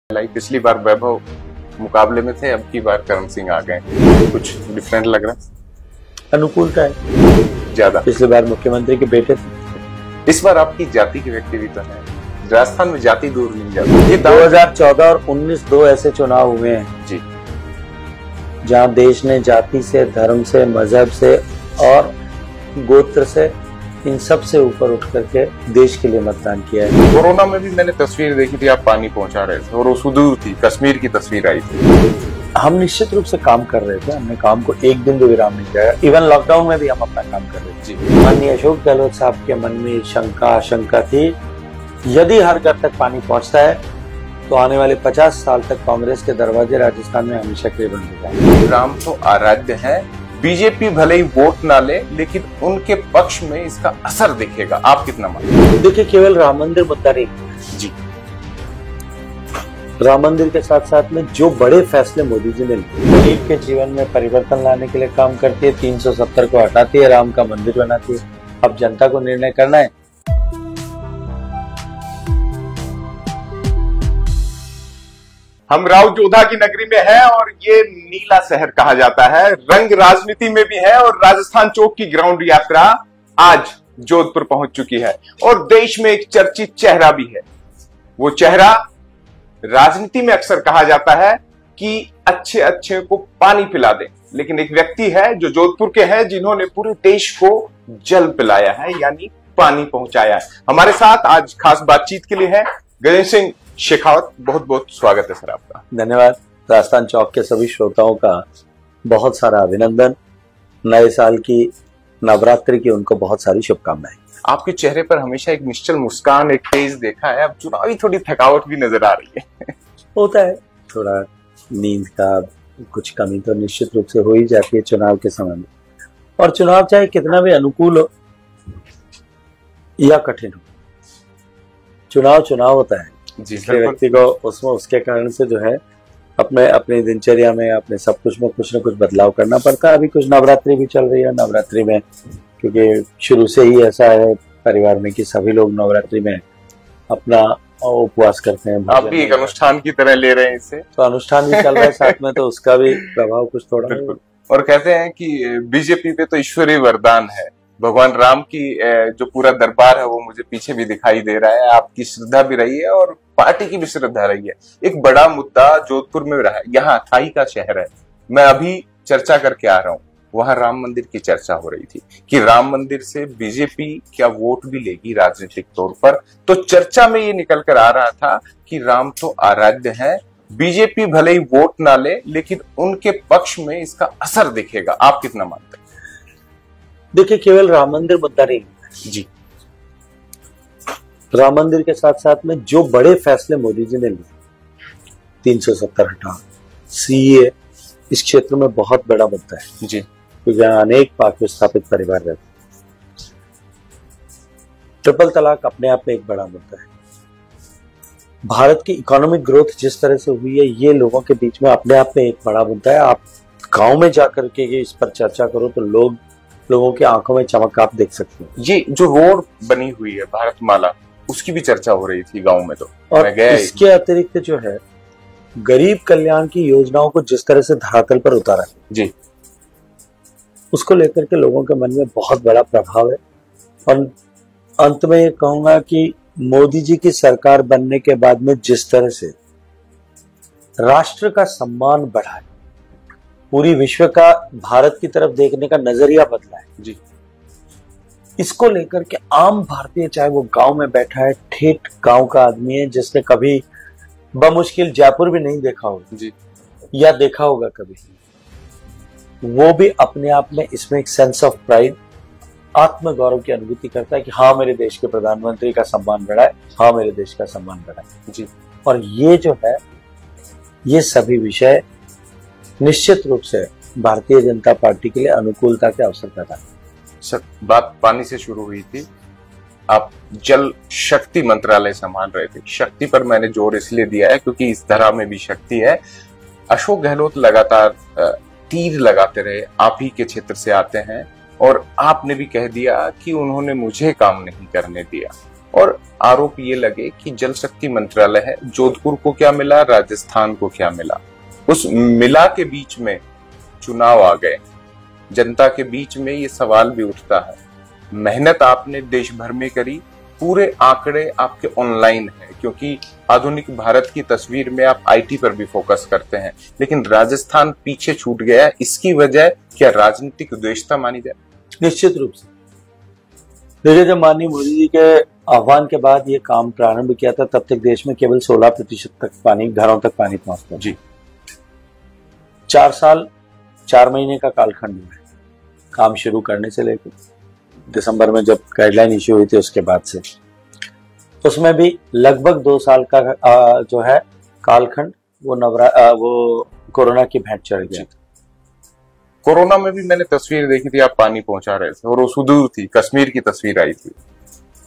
Like पिछली बार वैभव मुकाबले में थे, अब की बार करण सिंह आ गए, कुछ डिफरेंट लग रहा है। अनुकूलता है ज्यादा। पिछली बार मुख्यमंत्री के बेटे थे, इस बार आपकी जाति की व्यक्ति भी तो है। राजस्थान में जाति दूर नहीं जाती। ये 2014 और 19 दो ऐसे चुनाव हुए हैं जी, जहां देश ने जाति से, धर्म से, मजहब से और गोत्र से, इन सब से ऊपर उठ करके देश के लिए मतदान किया है। कोरोना में भी मैंने तस्वीर देखी थी, आप पानी पहुंचा रहे थे और वो सुदूर थी, कश्मीर की तस्वीर आई थी। हम निश्चित रूप से काम कर रहे थे, हमने काम को एक दिन भी विराम नहीं दिया। इवन लॉकडाउन में भी हम अपना काम कर रहे थे जी। माननीय अशोक गहलोत साहब के मन में शंका आशंका थी, यदि हर घर तक पानी पहुंचता है तो आने वाले 50 साल तक कांग्रेस के दरवाजे राजस्थान में हमेशा के लिए बंद हो जाएंगे। राम तो आराध्य है, बीजेपी भले ही वोट ना ले लेकिन उनके पक्ष में इसका असर दिखेगा। आप कितना मानते हैं? देखिए, केवल राम मंदिर मुद्दा नहीं जी, राम मंदिर के साथ साथ में जो बड़े फैसले मोदी जी ने लिए, गरीब के जीवन में परिवर्तन लाने के लिए काम करती है, 370 को हटाती है, राम का मंदिर बनाती है। अब जनता को निर्णय करना है। हम राव जोधा की नगरी में हैं और ये नीला शहर कहा जाता है। रंग राजनीति में भी है और राजस्थान चौक की ग्राउंड यात्रा आज जोधपुर पहुंच चुकी है और देश में एक चर्चित चेहरा भी है। वो चेहरा राजनीति में अक्सर कहा जाता है कि अच्छे अच्छे को पानी पिला दे, लेकिन एक व्यक्ति है जो जोधपुर के हैं जिन्होंने पूरे देश को जल पिलाया है, यानी पानी पहुंचाया है। हमारे साथ आज खास बातचीत के लिए है गजेंद्र सिंह शेखावत। बहुत बहुत स्वागत है सर आपका। धन्यवाद। राजस्थान चौक के सभी श्रोताओं का बहुत सारा अभिनंदन। नए साल की, नवरात्रि की उनको बहुत सारी शुभकामनाएं। आपके चेहरे पर हमेशा एक निश्चल मुस्कान, एक तेज देखा है। अब चुनावी थोड़ी थकावट भी नजर आ रही है। होता है, थोड़ा नींद का कुछ कमी तो निश्चित रूप से हो ही जाती है चुनाव के समय में। और चुनाव चाहे कितना भी अनुकूल हो या कठिन हो, चुनाव होता है। जिसके व्यक्ति को उसमें उसके कारण से जो है अपनी दिनचर्या में, अपने सब कुछ में कुछ न कुछ बदलाव करना पड़ता है। अभी कुछ नवरात्रि भी चल रही है। नवरात्रि में क्योंकि शुरू से ही ऐसा है परिवार में कि सभी लोग नवरात्रि में अपना उपवास करते हैं। आप भी एक अनुष्ठान की तरह ले रहे हैं इसे, तो अनुष्ठान भी चल रहा है साथ में, तो उसका भी प्रभाव कुछ थोड़ा। और कहते हैं कि बीजेपी पे तो ईश्वरीय वरदान है। भगवान राम की जो पूरा दरबार है वो मुझे पीछे भी दिखाई दे रहा है। आपकी श्रद्धा भी रही है और पार्टी की भी श्रद्धा रही है। एक बड़ा मुद्दा जोधपुर में रहा है, यहाँ अथाई का शहर है। मैं अभी चर्चा करके आ रहा हूँ, वहां राम मंदिर की चर्चा हो रही थी कि राम मंदिर से बीजेपी क्या वोट भी लेगी राजनीतिक तौर पर। तो चर्चा में ये निकल कर आ रहा था कि राम तो आराध्य है, बीजेपी भले ही वोट ना ले लेकिन उनके पक्ष में इसका असर दिखेगा। आप कितना मानते हैं? देखिए, केवल राम मंदिर मुद्दा नहीं जी, राम मंदिर के साथ साथ में जो बड़े फैसले मोदी जी ने लिए, 370 हटा, सीए, इस क्षेत्र में बहुत बड़ा मुद्दा है जी, क्योंकि यहाँ अनेक पाक विस्थापित परिवार रहते हैं। ट्रिपल तलाक अपने आप में एक बड़ा मुद्दा है। भारत की इकोनॉमिक ग्रोथ जिस तरह से हुई है, ये लोगों के बीच में अपने आप में एक बड़ा मुद्दा है। आप गांव में जाकर के इस पर चर्चा करो तो लोगों की आंखों में चमक आप देख सकते हैं। ये जो रोड बनी हुई है भारतमाला, उसकी भी चर्चा हो रही थी गांव में। तो और इसके अतिरिक्त जो है गरीब कल्याण की योजनाओं को जिस तरह से धरातल पर उतारा जी, उसको लेकर के लोगों के मन में बहुत बड़ा प्रभाव है। और अंत में ये कहूंगा कि मोदी जी की सरकार बनने के बाद में जिस तरह से राष्ट्र का सम्मान बढ़ा है, पूरी विश्व का भारत की तरफ देखने का नजरिया बदला है जी, इसको लेकर के आम भारतीय, चाहे वो गांव में बैठा है, ठेठ गांव का आदमी है जिसने कभी बमुश्किल जयपुर भी नहीं देखा होगा जी, या देखा होगा कभी, वो भी अपने आप में इसमें एक सेंस ऑफ प्राइड, आत्मगौरव की अनुभूति करता है कि हाँ, मेरे देश के प्रधानमंत्री का सम्मान बढ़ा है, हाँ, मेरे देश का सम्मान बढ़ा है जी। और ये जो है, ये सभी विषय निश्चित रूप से भारतीय जनता पार्टी के लिए अनुकूलता के अवसर पैदा है। सर, बात पानी से शुरू हुई थी, आप जल शक्ति मंत्रालय संभाल रहे थे। शक्ति पर मैंने जोर इसलिए दिया है क्योंकि इस तरह में भी शक्ति है। अशोक गहलोत लगातार तीर लगाते रहे, आप ही के क्षेत्र से आते हैं और आपने भी कह दिया कि उन्होंने मुझे काम नहीं करने दिया। और आरोप ये लगे कि जल शक्ति मंत्रालय है, जोधपुर को क्या मिला, राजस्थान को क्या मिला, उस मिला के बीच में चुनाव आ गए। जनता के बीच में ये सवाल भी उठता है, मेहनत आपने देश भर में करी, पूरे आंकड़े आपके ऑनलाइन है, क्योंकि आधुनिक भारत की तस्वीर में आप आईटी पर भी फोकस करते हैं, लेकिन राजस्थान पीछे छूट गया। इसकी वजह क्या राजनीतिक द्वेषता मानी जाए? निश्चित रूप से। देखिए, जब माननीय मोदी जी के आह्वान के बाद ये काम प्रारंभ किया था, तब तक देश में केवल 16% तक पानी, घरों तक पानी पहुंचता जी। 4 साल 4 महीने का कालखंड है काम शुरू करने से लेकर दिसंबर में जब गाइडलाइन इश्यू हुई थी उसके बाद से, उसमें भी लगभग 2 साल का जो है कालखंड वो कोरोना की भेंट चढ़ गया। कोरोना में भी मैंने तस्वीर देखी थी, आप पानी पहुंचा रहे थे और वो सुदूर थी, कश्मीर की तस्वीर आई थी।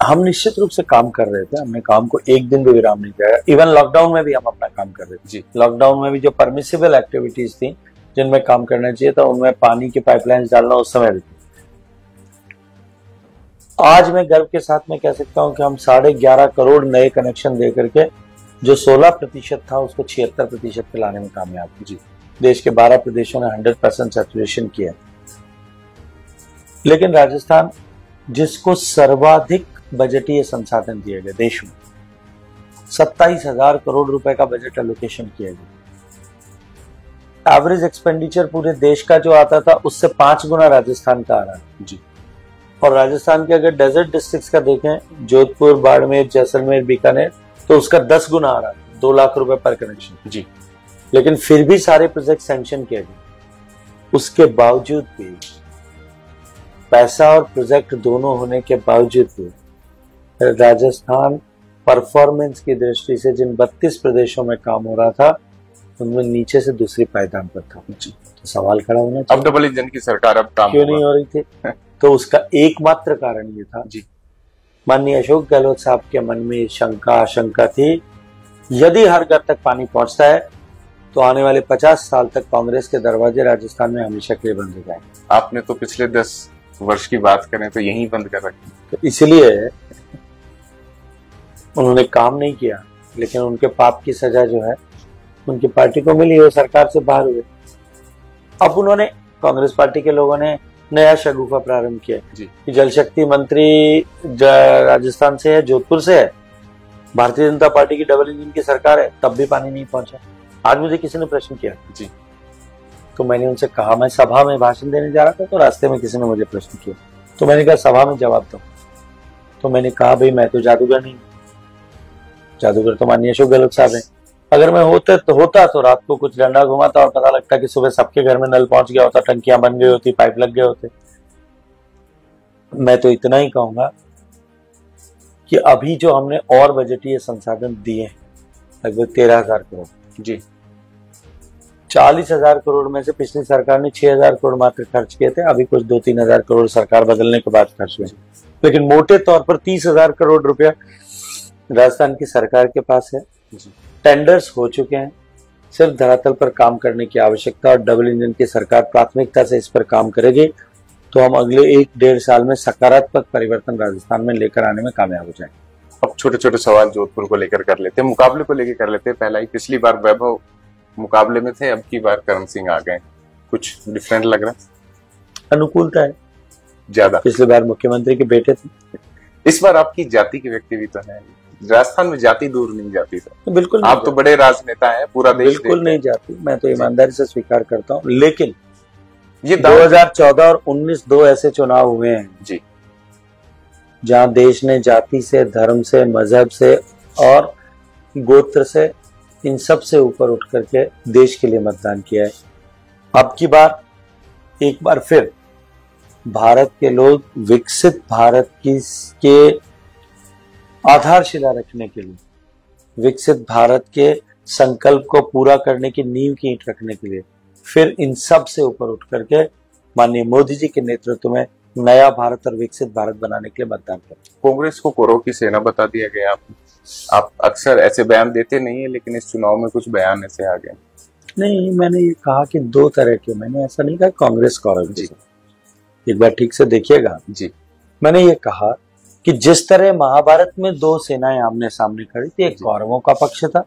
हम निश्चित रूप से काम कर रहे थे, हमने काम को एक दिन भी विराम नहीं दिया। इवन लॉकडाउन में भी हम अपना काम कर रहे थे जी। लॉकडाउन में भी जो परमिसिबल एक्टिविटीज थी जिनमें काम करना चाहिए था, उनमें पानी की पाइपलाइंस डालना उस समय भी। आज मैं गर्व के साथ में कह सकता हूं कि हम 11.5 करोड़ नए कनेक्शन दे करके जो 16% था उसको 76% पे लाने में कामयाब हुए जी। देश के 12 प्रदेशों ने 100% सैचुरेशन किया। लेकिन राजस्थान, जिसको सर्वाधिक बजटीय संसाधन दिए गए देश में, 27,000 करोड़ रुपए का बजट एलोकेशन किया गया। एवरेज एक्सपेंडिचर पूरे देश का जो आता था उससे 5 गुना राजस्थान का आ रहा है जी। और राजस्थान के अगर डेजर्ट डिस्ट्रिक्ट्स का देखें, जोधपुर, बाड़मेर, जैसलमेर, बीकानेर, तो उसका 10 गुना आ रहा है, 2 लाख रुपए पर कनेक्शन जी। लेकिन फिर भी सारे प्रोजेक्ट सैंक्शन किए गए। उसके बावजूद भी, पैसा और प्रोजेक्ट दोनों होने के बावजूद भी, राजस्थान परफॉर्मेंस की दृष्टि से जिन 32 प्रदेशों में काम हो रहा था उनमें नीचे से दूसरी पायदान पर था जी। तो सवाल खड़ा होना चाहिए, अब डबल इंजन की सरकार अब काम क्यों नहीं हो रही थी? तो उसका एकमात्र कारण ये था जी, माननीय अशोक गहलोत साहब के मन में शंका आशंका थी, यदि हर घर तक पानी पहुंचता है तो आने वाले 50 साल तक कांग्रेस के दरवाजे राजस्थान में हमेशा के लिए बंद हो जाएंगे। आपने तो पिछले 10 वर्ष की बात करें तो यही बंद कर रखी, तो इसलिए उन्होंने काम नहीं किया, लेकिन उनके पाप की सजा जो है उनकी पार्टी को मिली, वो सरकार से बाहर हुए। अब उन्होंने, कांग्रेस पार्टी के लोगों ने नया शगुफा प्रारंभ किया कि जल शक्ति मंत्री राजस्थान से है, जोधपुर से है, भारतीय जनता पार्टी की डबल इंजन की सरकार है, तब भी पानी नहीं पहुंचा। आज मुझे किसी ने प्रश्न किया जी, तो मैंने उनसे कहा, मैं सभा में भाषण देने जा रहा था तो रास्ते में किसी ने मुझे प्रश्न किया, तो मैंने कहा सभा में जवाब दो। तो मैंने कहा, भाई मैं तो जादूगर नहीं, जादूगर तो माननीय अशोक गहलोत साहब है। अगर मैं होता तो रात को कुछ डंडा घुमाता और पता लगता कि सुबह सबके घर में नल पहुंच गया होता, टंकियां बन गई होती, पाइप लग गए होते। मैं तो इतना ही कहूंगा कि अभी जो हमने और बजटीय संसाधन दिए हैं लगभग 13,000 करोड़ जी, 40,000 करोड़ में से पिछली सरकार ने 6,000 करोड़ मात्र खर्च किए थे, अभी कुछ 2-3 करोड़ सरकार बदलने के बाद खर्च हुए। लेकिन मोटे तौर पर 30,000 करोड़ रुपया राजस्थान की सरकार के पास है। टेंडर्स हो चुके हैं, सिर्फ धरातल पर काम करने की आवश्यकता, और डबल इंजन की सरकार प्राथमिकता से इस पर काम करेगी तो हम अगले 1-1.5 साल में सकारात्मक परिवर्तन राजस्थान में लेकर आने में कामयाब हो जाएंगे। अब छोटे छोटे सवाल जोधपुर को लेकर कर लेते हैं, मुकाबले को लेकर कर लेते हैं। पहला ही, पिछली बार वैभव मुकाबले में थे, अब की बार करण सिंह आ गए, कुछ डिफरेंट लग रहा है? अनुकूलता है ज्यादा, पिछली बार मुख्यमंत्री के बेटे थे, इस बार आपकी जाति की व्यक्ति भी तो है। राजस्थान में जाति दूर नहीं जाती सर, तो बिल्कुल आप तो बड़े राजनेता हैं, पूरा देश बिल्कुल नहीं जाती, मैं तो ईमानदारी से स्वीकार करता हूँ। लेकिन ये 2014 और 19 दो ऐसे चुनाव हुए हैं जी जहां देश ने जाति से, धर्म से, मजहब से और गोत्र से, इन सब से ऊपर उठ करके देश के लिए मतदान किया है। अब की बार एक बार फिर भारत के लोग विकसित भारत के आधारशिला रखने के लिए, विकसित भारत के संकल्प को पूरा करने की नींव की ईंट रखने के लिए फिर इन सब से ऊपर उठ करके माननीय मोदी जी के नेतृत्व में नया भारत और विकसित भारत बनाने के लिए मतदान करें। कांग्रेस को कोरों की सेना बता दिया गया। आप अक्सर ऐसे बयान देते नहीं है, लेकिन इस चुनाव में कुछ बयान ऐसे आ गए। नहीं, मैंने ये कहा कि 2 तरह के, मैंने ऐसा नहीं कहा कांग्रेस कौरव जी, एक बार ठीक से देखिएगा जी। मैंने ये कहा कि जिस तरह महाभारत में दो सेनाएं आमने सामने खड़ी थी, एक कौरवों का पक्ष था,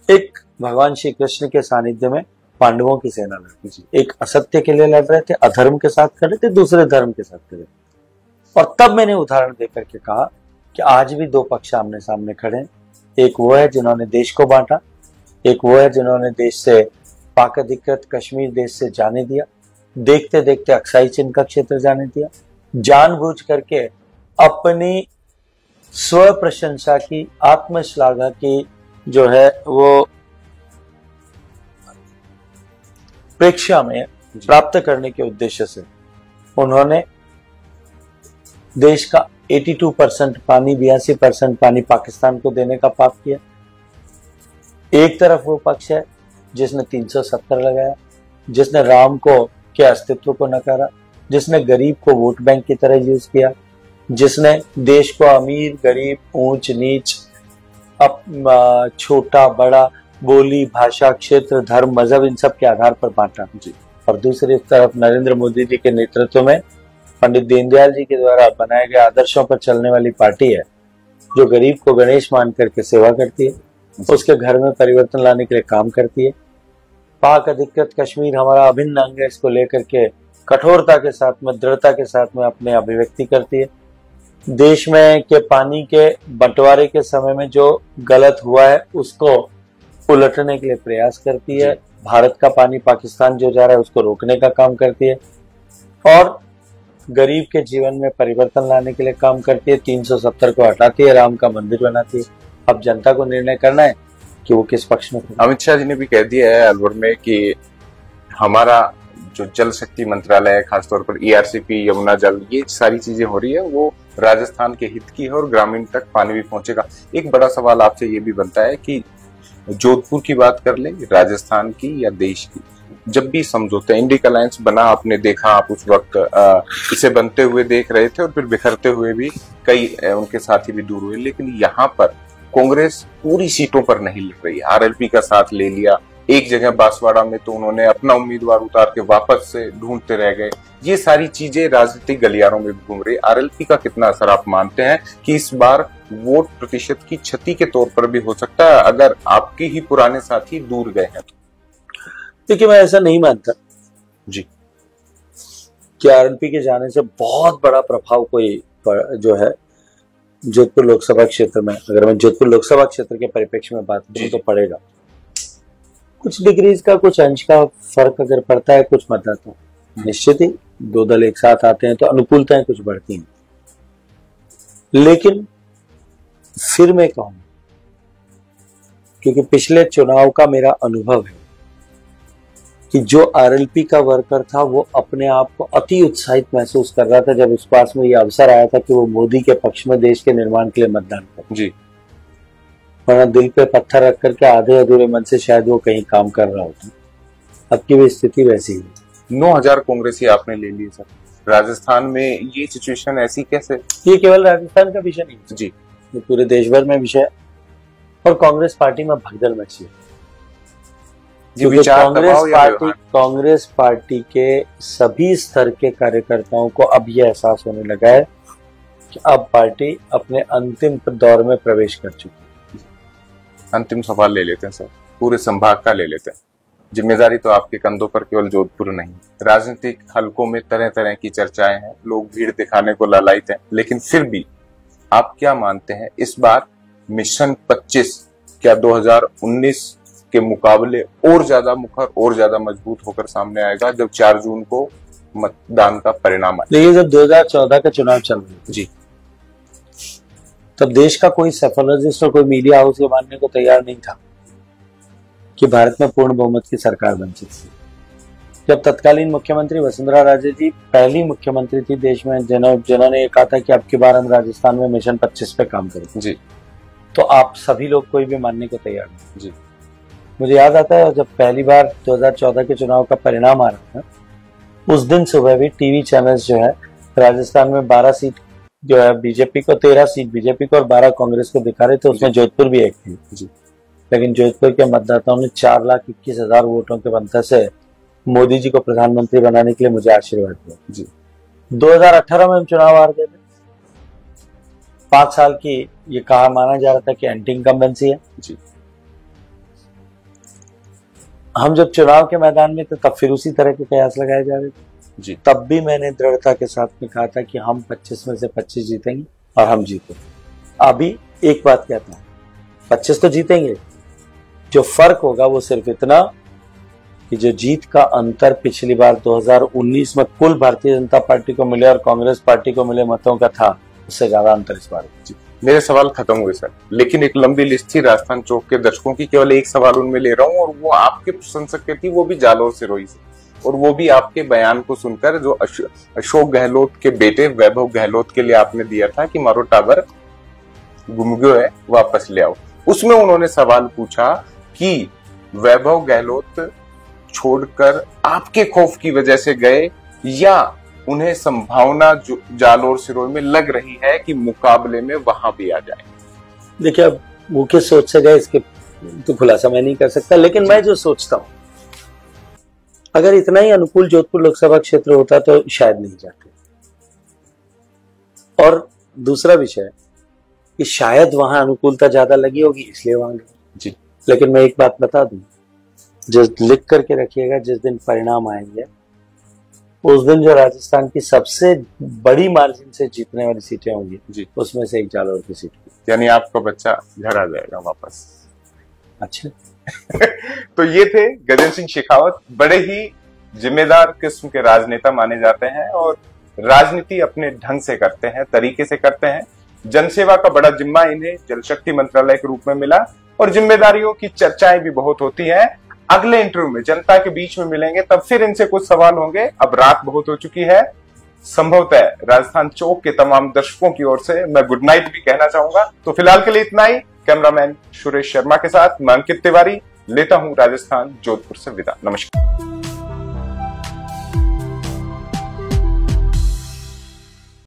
एक भगवान श्री कृष्ण के सानिध्य में पांडवों की सेना लड़ थी। एक असत्य के लिए लड़ रहे थे, अधर्म के साथ खड़े थे, दूसरे धर्म के साथ खड़े। और तब मैंने उदाहरण देकर के कहा कि आज भी दो पक्ष आमने सामने खड़े हैं। एक वो है जिन्होंने देश को बांटा, एक वो है जिन्होंने देश से पाक अधिकृत कश्मीर देश से जाने दिया, देखते देखते अक्साई चिन्ह का क्षेत्र जाने दिया, जानबूझ करके अपनी स्व प्रशंसा की, आत्मश्लाघा की जो है वो प्रेक्षा में प्राप्त करने के उद्देश्य से उन्होंने देश का 82% पानी, 82% पानी पाकिस्तान को देने का पाप किया। एक तरफ वो पक्ष है जिसने 370 लगाया, जिसने राम को के अस्तित्व को नकारा, जिसने गरीब को वोट बैंक की तरह यूज किया, जिसने देश को अमीर गरीब, ऊंच नीच, छोटा बड़ा, बोली भाषा, क्षेत्र, धर्म, मजहब, इन सब के आधार पर बांटा। और दूसरी तरफ नरेंद्र मोदी जी के नेतृत्व में पंडित दीनदयाल जी के द्वारा बनाए गए आदर्शों पर चलने वाली पार्टी है, जो गरीब को गणेश मान करके सेवा करती है, उसके घर में परिवर्तन लाने के लिए काम करती है। पाक अधिकृत कश्मीर हमारा अभिन्न अंग है, इसको लेकर के कठोरता के साथ में, दृढ़ता के साथ में अपने अभिव्यक्ति करती है। देश में के पानी के बंटवारे के समय में जो गलत हुआ है उसको उलटने के लिए प्रयास करती है। भारत का पानी पाकिस्तान जो जा रहा है उसको रोकने का काम करती है और गरीब के जीवन में परिवर्तन लाने के लिए काम करती है। 370 को हटाती है, राम का मंदिर बनाती है। अब जनता को निर्णय करना है कि वो किस पक्ष में। अमित शाह जी ने भी कह दिया है अलवर में कि हमारा जो जल शक्ति मंत्रालय है, खासतौर पर ERCP, यमुना जल, ये सारी चीजें हो रही है वो राजस्थान के हित की है और ग्रामीण तक पानी भी पहुंचेगा। एक बड़ा सवाल आपसे ये भी बनता है कि जोधपुर की बात कर लें, राजस्थान की या देश की, जब भी समझौता इंडिक अलायंस बना, आपने देखा, आप उस वक्त इसे बनते हुए देख रहे थे और फिर बिखरते हुए भी कई उनके साथी भी दूर हुए, लेकिन यहाँ पर कांग्रेस पूरी सीटों पर नहीं लड़ रही। RLP का साथ ले लिया, एक जगह बांसवाड़ा में तो उन्होंने अपना उम्मीदवार उतार के वापस से ढूंढते रह गए। ये सारी चीजें राजनीतिक गलियारों में भी घूम रही। RLP का कितना असर आप मानते हैं कि इस बार वोट प्रतिशत की क्षति के तौर पर भी हो सकता है अगर आपके ही पुराने साथी दूर गए हैं तो? देखिए, मैं ऐसा नहीं मानता जी कि RLP के जाने से बहुत बड़ा प्रभाव कोई जो है जोधपुर लोकसभा क्षेत्र में, अगर मैं जोधपुर लोकसभा क्षेत्र के परिप्रेक्ष्य में बात करूं तो पड़ेगा। कुछ डिग्रीज का, कुछ अंश का फर्क अगर पड़ता है कुछ मतदाताओं, निश्चित ही दो दल एक साथ आते हैं तो अनुकूलताएं कुछ बढ़ती हैं। लेकिन फिर मैं कहूं, क्योंकि पिछले चुनाव का मेरा अनुभव है कि जो RLP का वर्कर था वो अपने आप को अति उत्साहित महसूस कर रहा था जब उस पास में ये अवसर आया था कि वो मोदी के पक्ष में देश के निर्माण के लिए मतदान करे जी। वरना दिल पे पत्थर रख करके आधे अधूरे मन से शायद वो कहीं काम कर रहा होता। अब की भी स्थिति वैसी है। 9000 कांग्रेसी आपने ले लिए सर, राजस्थान में ये सिचुएशन ऐसी कैसे? ये केवल राजस्थान का विषय नहीं जी, ये पूरे देश भर में विषय है और कांग्रेस पार्टी में भगदड़ मची है। कांग्रेस पार्टी के सभी स्तर के कार्यकर्ताओं को अब यह एहसास होने लगा है कि अब पार्टी अपने अंतिम दौर में प्रवेश कर चुकी है। अंतिम सवाल ले लेते हैं सर, पूरे संभाग का ले लेते हैं। जिम्मेदारी तो आपके कंधों पर केवल जोधपुर नहीं, राजनीतिक हलकों में तरह तरह की चर्चाएं हैं, लोग भीड़ दिखाने को लालायित हैं, लेकिन फिर भी आप क्या मानते हैं इस बार मिशन 25 क्या 2019 के मुकाबले और ज्यादा मुखर और ज्यादा मजबूत होकर सामने आएगा जब 4 जून को मतदान का परिणाम आए? देखिए, जब 2014 का चुनाव चल रहा था जी, तब देश का कोई सेफोलॉजिस्ट और कोई मीडिया हाउस ये मानने को तैयार नहीं था कि भारत में पूर्ण बहुमत की सरकार बन सकती है। जब तत्कालीन मुख्यमंत्री वसुंधरा राजे जी पहली मुख्यमंत्री थी देश में जिन्होंने ये कहा था कि अब की बार हम राजस्थान में मिशन 25 पे काम करेंगे जी, तो आप सभी लोग कोई भी मानने को तैयार नहीं जी। मुझे याद आता है जब पहली बार 2014 के चुनाव का परिणाम आ रहा था, उस दिन सुबह भी टीवी चैनल्स जो है राजस्थान में 12 सीट जो है बीजेपी को, 13 सीट बीजेपी को और 12 कांग्रेस को दिखा रहे थे, उसमें जोधपुर भी एक थी जी। लेकिन जोधपुर के मतदाताओं ने 4,21,000 वोटों के अंतर से मोदी जी को प्रधानमंत्री बनाने के लिए मुझे आशीर्वाद दिया जी। 2018 में हम चुनाव हार गए थे, 5 साल की ये कहा माना जा रहा था कि एंटी इनकम्बेंसी है जी। हम जब चुनाव के मैदान में थे तब फिर उसी तरह के कयास लगाए जा रहे थे जी। तब भी मैंने दृढ़ता के साथ में कहा था कि हम 25 में से 25 जीतेंगे और हम जीतेंगे। अभी एक बात कहता हूं, 25 तो जीतेंगे, जो फर्क होगा वो सिर्फ इतना कि जो जीत का अंतर पिछली बार 2019 में कुल भारतीय जनता पार्टी को मिले और कांग्रेस पार्टी को मिले मतों का था, उससे ज्यादा अंतर इस बार। मेरे सवाल खत्म हुए सर, लेकिन एक लंबी लिस्ट थी राजस्थान चौक के दर्शकों की, केवल एक सवाल उनमें ले रहा हूं और वो आपके प्रशंसक की थी, वो भी जालोर सिरोही से, और वो भी आपके बयान को सुनकर जो अशोक गहलोत के बेटे वैभव गहलोत के लिए आपने दिया था कि मारो टावर गुम गयो है वापस ले आओ। उसमें उन्होंने सवाल पूछा कि वैभव गहलोत छोड़कर आपके खौफ की वजह से गए या उन्हें संभावना जो जालोर सिरोही में लग रही है कि मुकाबले में वहां भी आ जाए। देखिए, अब वो किस सोच से गए इसके तो खुलासा मैं नहीं कर सकता, लेकिन मैं जो सोचता हूं, अगर इतना ही अनुकूल जोधपुर लोकसभा क्षेत्र होता तो शायद नहीं जाते। और दूसरा विषय कि शायद वहां अनुकूलता ज्यादा लगी होगी इसलिए वहां गए जी। लेकिन मैं एक बात बता दूं, जिस लिख करके रखिएगा, जिस दिन परिणाम आएंगे उस दिन जो राजस्थान की सबसे बड़ी मार्जिन से जीतने वाली सीटें होंगी जी, उसमें से एक जालोर की सीट, यानी आपका बच्चा घर आ जाएगा वापस। अच्छा। तो ये थे गजेंद्र सिंह शेखावत, बड़े ही जिम्मेदार किस्म के राजनेता माने जाते हैं और राजनीति अपने ढंग से करते हैं, तरीके से करते हैं। जनसेवा का बड़ा जिम्मा इन्हें जल शक्ति मंत्रालय के रूप में मिला और जिम्मेदारियों की चर्चाएं भी बहुत होती हैं। अगले इंटरव्यू में जनता के बीच में मिलेंगे, तब फिर इनसे कुछ सवाल होंगे। अब रात बहुत हो चुकी है, संभवतः राजस्थान चौक के तमाम दर्शकों की ओर से मैं गुड नाइट भी कहना चाहूंगा। तो फिलहाल के लिए इतना ही। कैमरामैन सुरेश शर्मा के साथ मैं अंकित तिवारी लेता हूं राजस्थान जोधपुर से विदा। नमस्कार।